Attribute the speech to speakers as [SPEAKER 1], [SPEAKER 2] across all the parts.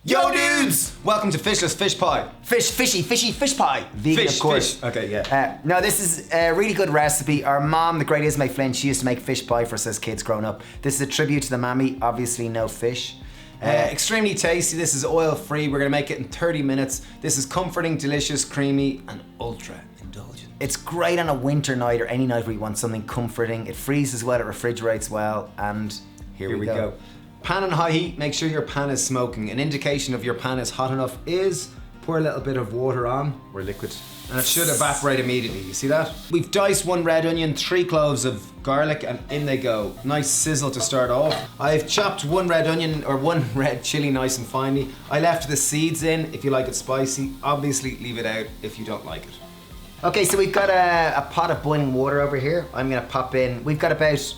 [SPEAKER 1] Yo dudes! Welcome to Fishless Fish Pie.
[SPEAKER 2] Fishy fish pie. Vegan,
[SPEAKER 1] Fish,
[SPEAKER 2] of course.
[SPEAKER 1] fish. Okay, yeah.
[SPEAKER 2] No, this is a really good recipe. Our mom, the great Ismay Flynn, she used to make fish pie for us as kids growing up. This is a tribute to the mammy, obviously no fish.
[SPEAKER 1] Extremely tasty. This is oil free. We're gonna make it in 30 minutes. This is comforting, delicious, creamy, and ultra indulgent.
[SPEAKER 2] It's great on a winter night or any night where you want something comforting. It freezes well, it refrigerates well, and here we go.
[SPEAKER 1] Pan on high heat, make sure your pan is smoking. An indication of your pan is hot enough is pour a little bit of water on, or liquid, and it should evaporate immediately. You see that? We've diced 1 red onion, 3 cloves of garlic, and in they go. Nice sizzle to start off. I've chopped 1 red onion, or 1 red chili nice and finely. I left the seeds in if you like it spicy. Obviously leave it out if you don't like it.
[SPEAKER 2] Okay, so we've got a pot of boiling water over here. I'm gonna pop in, we've got about,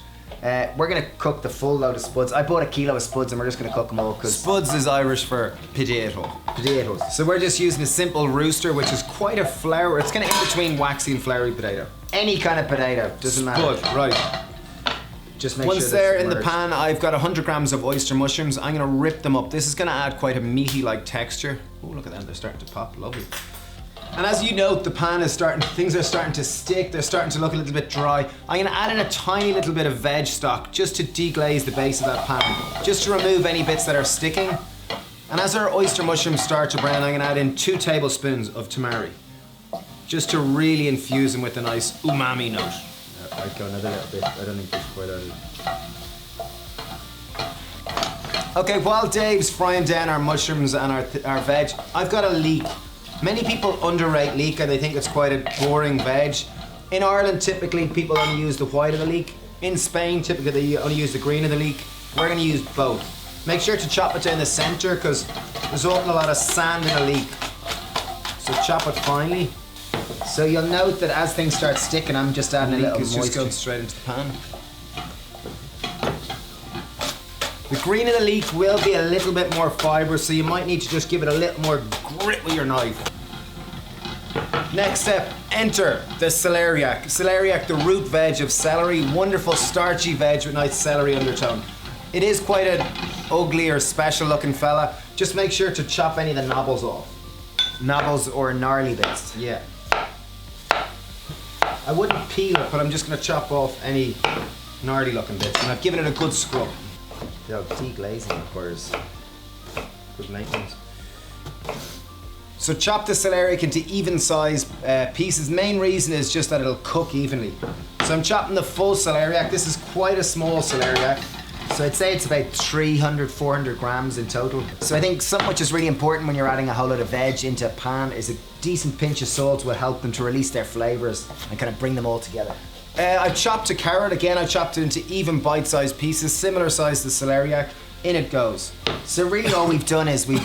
[SPEAKER 2] we're gonna cook the full load of spuds. I bought a kilo of spuds and we're just gonna cook them all because
[SPEAKER 1] Spuds is Irish for potato.
[SPEAKER 2] potatoes.
[SPEAKER 1] So we're just using a simple rooster, which is quite a flour. It's kind of in between waxy and floury potato.
[SPEAKER 2] Any kind of potato, doesn't matter.
[SPEAKER 1] Spud, right.
[SPEAKER 2] Just make
[SPEAKER 1] Once
[SPEAKER 2] sure
[SPEAKER 1] they're
[SPEAKER 2] this
[SPEAKER 1] in the
[SPEAKER 2] works.
[SPEAKER 1] pan, I've got 100 grams of oyster mushrooms. I'm gonna rip them up. This is gonna add quite a meaty-like texture. Oh, look at them, they're starting to pop, lovely. And as you note, the pan is things are starting to stick, they're starting to look a little bit dry. I'm gonna add in a tiny little bit of veg stock just to deglaze the base of that pan, just to remove any bits that are sticking. And as our oyster mushrooms start to brown, I'm gonna add in 2 tablespoons of tamari, just to really infuse them with a nice umami note.
[SPEAKER 2] I'd go another little bit, I don't think this is quite out of it.
[SPEAKER 1] Okay, while Dave's frying down our mushrooms and our veg, I've got a leek. Many people underrate leek and they think it's quite a boring veg. In Ireland, typically people only use the white of the leek. In Spain, typically they only use the green of the leek. We're gonna use both. Make sure to chop it down the center because there's often a lot of sand in a leek. So chop it finely.
[SPEAKER 2] So you'll note that as things start sticking, I'm just adding a little
[SPEAKER 1] Leek is just going
[SPEAKER 2] moisture.
[SPEAKER 1] straight into the pan. The green of the leek will be a little bit more fibrous, so you might need to just give it a little more grit with your knife. Next step, enter the celeriac. Celeriac, the root veg of celery, wonderful starchy veg with nice celery undertone. It is quite an ugly or special looking fella. Just make sure to chop any of the knobbles off.
[SPEAKER 2] Knobbles or gnarly bits.
[SPEAKER 1] Yeah. I wouldn't peel it, but I'm just gonna chop off any gnarly looking bits, and I've given it a good scrub.
[SPEAKER 2] Yo, deglazing requires good maintenance.
[SPEAKER 1] So chop the celeriac into even sized pieces. Main reason is just that it'll cook evenly. So I'm chopping the full celeriac. This is quite a small celeriac.
[SPEAKER 2] So I'd say it's about 300, 400 grams in total. So I think something which is really important when you're adding a whole lot of veg into a pan is a decent pinch of salt will help them to release their flavors and kind of bring them all together.
[SPEAKER 1] I've chopped a carrot. Again, I chopped it into even bite-sized pieces, similar size to celeriac. In it goes.
[SPEAKER 2] So really all we've done is we've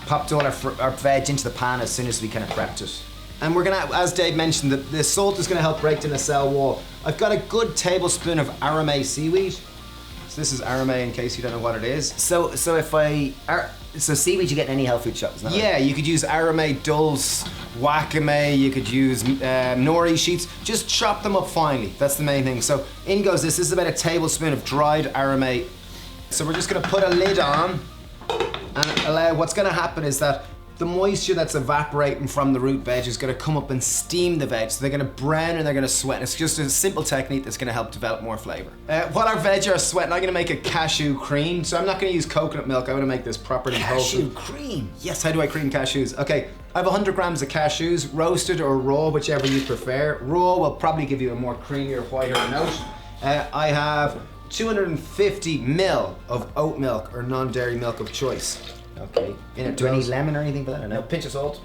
[SPEAKER 2] popped all our veg into the pan as soon as we kind of prepped it.
[SPEAKER 1] And we're gonna, as Dave mentioned, the salt is gonna help break down the cell wall. I've got a good tablespoon of aramay seaweed. So this is aramay in case you don't know what it is.
[SPEAKER 2] So seaweed you get in any health food shop, isn't that right?
[SPEAKER 1] Yeah, you could use aramay dulse, wakame, you could use nori sheets. Just chop them up finely, that's the main thing. So in goes this is about a tablespoon of dried aramay. So we're just gonna put a lid on and allow, what's gonna happen is that the moisture that's evaporating from the root veg is gonna come up and steam the veg. So they're gonna brown and they're gonna sweat. It's just a simple technique that's gonna help develop more flavor. While our veg are sweating, I'm gonna make a cashew cream. So I'm not gonna use coconut milk, I'm gonna make this properly whole
[SPEAKER 2] Cashew
[SPEAKER 1] food.
[SPEAKER 2] cream.
[SPEAKER 1] Yes, how do I cream cashews? Okay, I have 100 grams of cashews, roasted or raw, whichever you prefer. Raw will probably give you a more creamier, whiter note. I have 250 ml of oat milk or non-dairy milk of choice.
[SPEAKER 2] Okay.
[SPEAKER 1] In it
[SPEAKER 2] Do I need
[SPEAKER 1] goes-
[SPEAKER 2] lemon or anything for that or
[SPEAKER 1] A
[SPEAKER 2] no?
[SPEAKER 1] pinch of salt,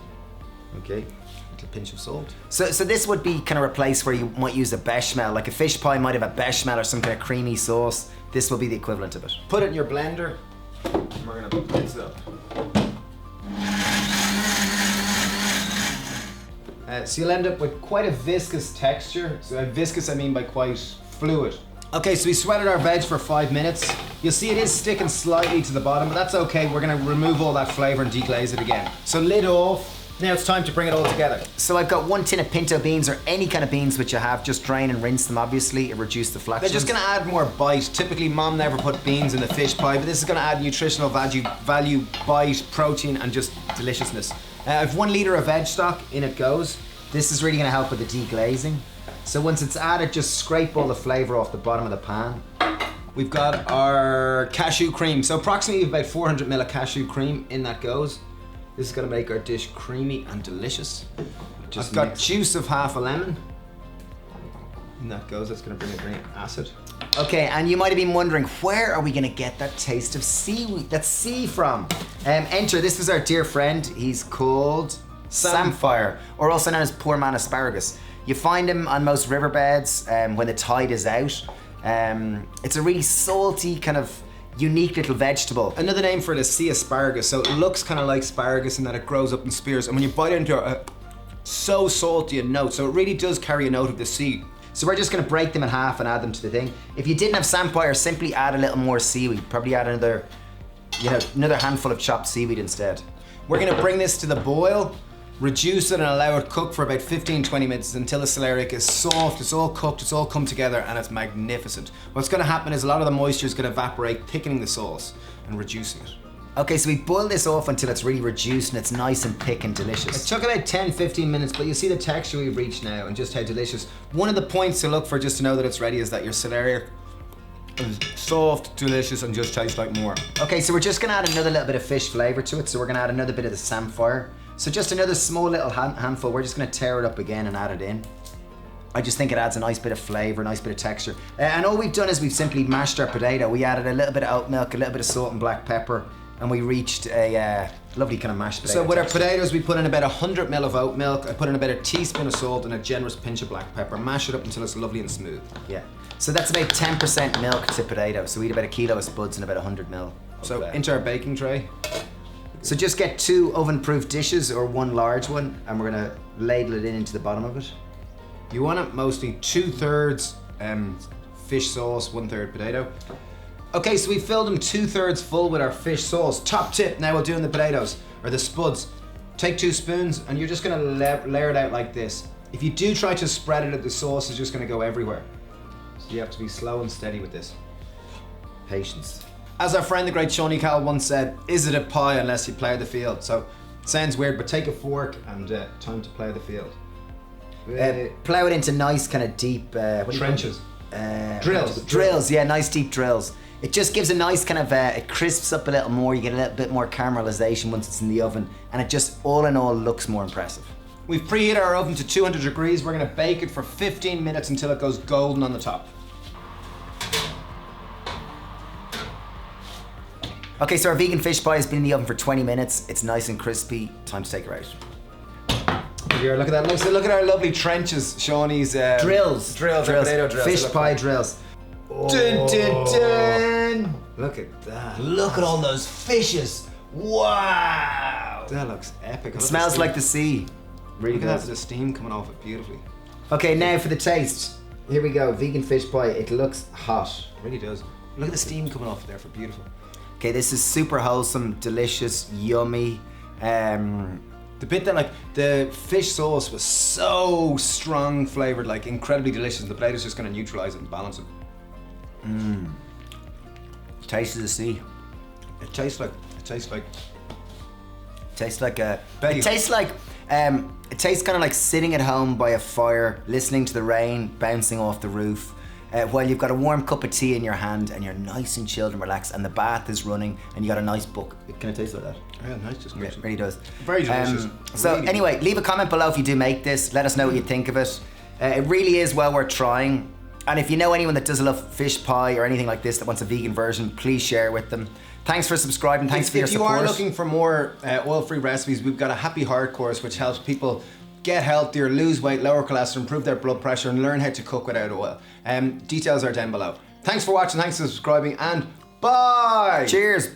[SPEAKER 2] Okay.
[SPEAKER 1] little pinch of salt.
[SPEAKER 2] So this would be kind of a place where you might use a bechamel, like a fish pie might have a bechamel or some kind of creamy sauce. This will be the equivalent of it.
[SPEAKER 1] Put it in your blender, and we're gonna mix it up. So you'll end up with quite a viscous texture. So by viscous I mean by quite fluid. Okay, so we sweated our veg for 5 minutes. You'll see it is sticking slightly to the bottom, but that's okay. We're gonna remove all that flavor and deglaze it again. So lid off, Now it's time to bring it all together.
[SPEAKER 2] So I've got 1 tin of pinto beans, or any kind of beans which you have. Just drain and rinse them, obviously, and reduce the flatulence.
[SPEAKER 1] They're just gonna add more bite. Typically, Mom never put beans in the fish pie, but this is gonna add nutritional value, bite, protein, and just deliciousness. I've 1 litre of veg stock, in it goes.
[SPEAKER 2] This is really gonna help with the deglazing. So once it's added, just scrape all the flavour off the bottom of the pan.
[SPEAKER 1] We've got our cashew cream. So approximately about 400 ml of cashew cream, in that goes. This is gonna make our dish creamy and delicious. I've got juice of half a lemon. In that goes, that's gonna bring a green acid.
[SPEAKER 2] Okay, and you might have been wondering, where are we gonna get that taste of seaweed, that sea from? Enter, this was our dear friend, he's called Samphire, or also known as poor man asparagus. You find him on most riverbeds when the tide is out. It's a really salty, kind of unique little vegetable.
[SPEAKER 1] Another name for it is sea asparagus. So it looks kind of like asparagus in that it grows up in spears, and when you bite into it, so salty a note. So it really does carry a note of the sea.
[SPEAKER 2] So we're just gonna break them in half and add them to the thing. If you didn't have Samphire, simply add a little more seaweed. Probably add another, another handful of chopped seaweed instead.
[SPEAKER 1] We're gonna bring this to the boil, reduce it and allow it cook for about 15-20 minutes until the celeriac is soft, it's all cooked, it's all come together, and it's magnificent. What's gonna happen is a lot of the moisture is gonna evaporate, thickening the sauce and reducing it.
[SPEAKER 2] Okay, so we boil this off until it's really reduced and it's nice and thick and delicious.
[SPEAKER 1] It took about 10-15 minutes, but you see the texture we've reached now and just how delicious. One of the points to look for just to know that it's ready is that your celeriac is soft, delicious, and just tastes like more.
[SPEAKER 2] Okay, so we're just gonna add another little bit of fish flavor to it. So we're gonna add another bit of the Samphire. So just another small little handful. We're just gonna tear it up again and add it in. I just think it adds a nice bit of flavor, a nice bit of texture. And all we've done is we've simply mashed our potato. We added a little bit of oat milk, a little bit of salt and black pepper, and we reached a lovely kind of mashed potato.
[SPEAKER 1] So with our potatoes, we put in about 100 ml of oat milk. I put in about a teaspoon of salt and a generous pinch of black pepper. Mash it up until it's lovely and smooth.
[SPEAKER 2] Yeah. So that's about 10% milk to potato. So we eat about 1 kilo of spuds and about 100 ml.
[SPEAKER 1] So into our baking tray.
[SPEAKER 2] So just get 2 oven-proof dishes or 1 large one, and we're gonna ladle it into the bottom of it.
[SPEAKER 1] You want it mostly 2/3 fish sauce, 1/3 potato. Okay, so we filled them 2/3 full with our fish sauce. Top tip, now we're doing the potatoes, or the spuds. Take 2 spoons and you're just gonna layer it out like this. If you do try to spread it, the sauce is just gonna go everywhere. So you have to be slow and steady with this.
[SPEAKER 2] Patience.
[SPEAKER 1] As our friend the great Shawnee Cowell once said, is it a pie unless you plough the field? So, it sounds weird, but take a fork and time to plough the field.
[SPEAKER 2] Plough it into nice kind of deep...
[SPEAKER 1] trenches.
[SPEAKER 2] Drills. Drills, yeah, nice deep drills. It just gives a nice kind of, it crisps up a little more, you get a little bit more caramelization once it's in the oven, and it just, all in all, looks more impressive.
[SPEAKER 1] We've preheated our oven to 200 degrees. We're gonna bake it for 15 minutes until it goes golden on the top.
[SPEAKER 2] Okay, so our vegan fish pie has been in the oven for 20 minutes. It's nice and crispy. Time to take it out.
[SPEAKER 1] Here, look at that. Look at our lovely trenches, Shawnee's
[SPEAKER 2] drills.
[SPEAKER 1] Potato drills.
[SPEAKER 2] Fish pie drills.
[SPEAKER 1] Oh. Dun, dun, dun. Look at that.
[SPEAKER 2] Look at all those fishes. Wow.
[SPEAKER 1] That looks epic.
[SPEAKER 2] It smells like the sea. Really
[SPEAKER 1] Look at
[SPEAKER 2] good.
[SPEAKER 1] that, the steam coming off it beautifully.
[SPEAKER 2] Okay, now for the taste. Here we go, vegan fish pie. It looks hot.
[SPEAKER 1] It really does. Look at the steam coming off it there for beautiful.
[SPEAKER 2] Okay, this is super wholesome, delicious, yummy.
[SPEAKER 1] The bit that, like, the fish sauce was so strong flavored, like incredibly delicious. The plate is just gonna neutralize it and balance it.
[SPEAKER 2] Taste of the sea.
[SPEAKER 1] It tastes like
[SPEAKER 2] Tastes like a.
[SPEAKER 1] Belly.
[SPEAKER 2] It tastes like. It tastes kind of like sitting at home by a fire, listening to the rain bouncing off the roof, while you've got a warm cup of tea in your hand and you're nice and chilled and relaxed, and the bath is running and you got a nice book. Can it taste like that?
[SPEAKER 1] Yeah, nice, just
[SPEAKER 2] Yeah, it really does.
[SPEAKER 1] Very delicious.
[SPEAKER 2] So
[SPEAKER 1] Really
[SPEAKER 2] anyway, leave a comment below if you do make this. Let us know what you think of it. It really is well worth trying. And if you know anyone that does love fish pie or anything like this that wants a vegan version, please share it with them. Thanks for subscribing. Thanks for your support.
[SPEAKER 1] If you are looking for more oil-free recipes, we've got a Happy Heart course which helps people get healthier, lose weight, lower cholesterol, improve their blood pressure, and learn how to cook without oil. Details are down below. Thanks for watching, thanks for subscribing, and bye!
[SPEAKER 2] Cheers!